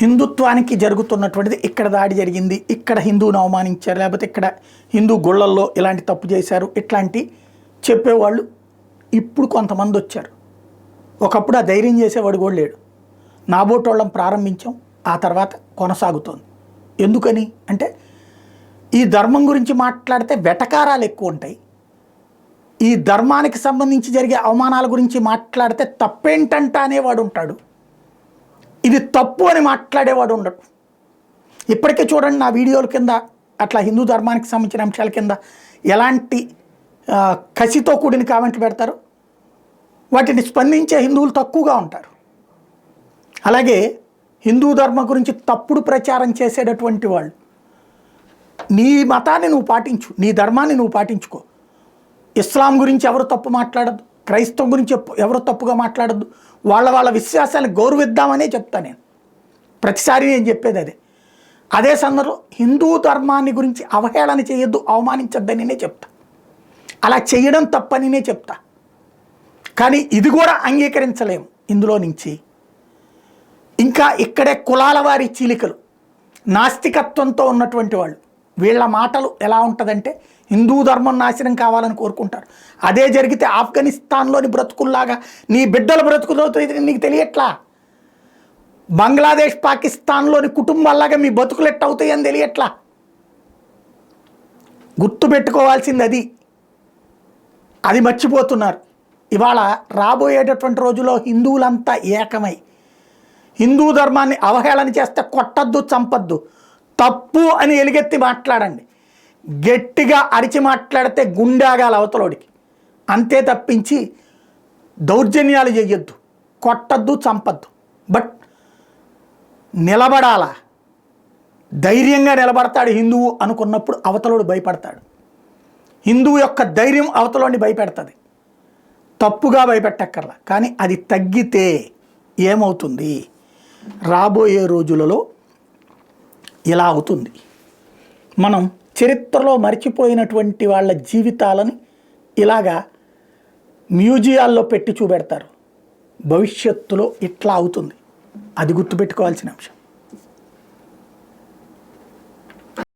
హిందుత్వానికి జరుగుతున్నటువంటిది ఇక్కడ దాడి జరిగింది, ఇక్కడ హిందువుని అవమానించారు, లేకపోతే ఇక్కడ హిందూ గుళ్ళల్లో ఇలాంటి తప్పు చేశారు, ఇట్లాంటి చెప్పేవాళ్ళు ఇప్పుడు కొంతమంది వచ్చారు. ఒకప్పుడు ఆ ధైర్యం చేసేవాడు కూడా లేడు. నాబోటోళ్ళం ప్రారంభించాం, ఆ తర్వాత కొనసాగుతోంది. ఎందుకని అంటే ఈ ధర్మం గురించి మాట్లాడితే వెటకారాలు ఎక్కువ ఉంటాయి. ఈ ధర్మానికి సంబంధించి జరిగే అవమానాల గురించి మాట్లాడితే తప్పేంటంట అనేవాడు ఉంటాడు, ఇది తప్పు అని మాట్లాడేవాడు ఉండడు. ఇప్పటికే చూడండి నా వీడియోల కింద అట్లా హిందూ ధర్మానికి సంబంధించిన అంశాల కింద ఎలాంటి కసితో కూడిన కామెంట్లు పెడతారు. వాటిని స్పందించే హిందువులు తక్కువగా ఉంటారు. అలాగే హిందూ ధర్మం గురించి తప్పుడు ప్రచారం చేసేటటువంటి వాళ్ళు, నీ మతాన్ని నువ్వు పాటించు, నీ ధర్మాన్ని నువ్వు పాటించుకో, ఇస్లాం గురించి ఎవరు తప్పు మాట్లాడద్దు, క్రైస్తవం గురించి ఎవరు తప్పుగా మాట్లాడద్దు, వాళ్ళ విశ్వాసాన్ని గౌరవిద్దామనే చెప్తాను నేను. ప్రతిసారి నేను చెప్పేది అదే సందర్భంలో హిందూ ధర్మాన్ని గురించి అవహేళన చేయొద్దు, అవమానించొద్దని నేను చెప్తా. అలా చేయడం తప్పనినే చెప్తా. కానీ ఇది కూడా అంగీకరించలేము ఇందులో నుంచి. ఇంకా ఇక్కడే కులాల వారి చీలికలు, నాస్తికత్వంతో ఉన్నటువంటి వాళ్ళు, వీళ్ళ మాటలు ఎలా ఉంటుందంటే హిందూ ధర్మం నాశనం కావాలని కోరుకుంటారు. అదే జరిగితే ఆఫ్ఘనిస్తాన్లోని బ్రతుకుల్లాగా నీ బిడ్డల బ్రతుకులతో నీకు తెలియట్లా, బంగ్లాదేశ్ పాకిస్తాన్లోని కుటుంబాల్లాగా మీ బతుకులు ఎట్టవుతాయని తెలియట్లా. గుర్తుపెట్టుకోవాల్సింది అది మర్చిపోతున్నారు. ఇవాళ రాబోయేటటువంటి రోజుల్లో హిందువులంతా ఏకమై హిందూ ధర్మాన్ని అవహేళన చేస్తే కొట్టద్దు, చంపద్దు, తప్పు అని ఎలుగెత్తి మాట్లాడండి. గట్టిగా అరిచి మాట్లాడితే గుండాగాల అవతలోడికి, అంతే తప్పించి దౌర్జన్యాలు చెయ్యొద్దు, కొట్టద్దు, చంపద్దు. బట్ నిలబడాలా, ధైర్యంగా నిలబడతాడు హిందువు అనుకున్నప్పుడు అవతలోడు భయపడతాడు. హిందువు యొక్క ధైర్యం అవతలోని భయపెడుతుంది, తప్పుగా భయపెట్టక్కర్లా. కానీ అది తగ్గితే ఏమవుతుంది, రాబోయే రోజులలో ఇలా అవుతుంది. మనం చరిత్రలో మర్చిపోయినటువంటి వాళ్ళ జీవితాలని ఇలాగా మ్యూజియాల్లో పెట్టి చూపెడతారు. భవిష్యత్తులో ఇట్లా అవుతుంది, అది గుర్తుపెట్టుకోవాల్సిన అంశం.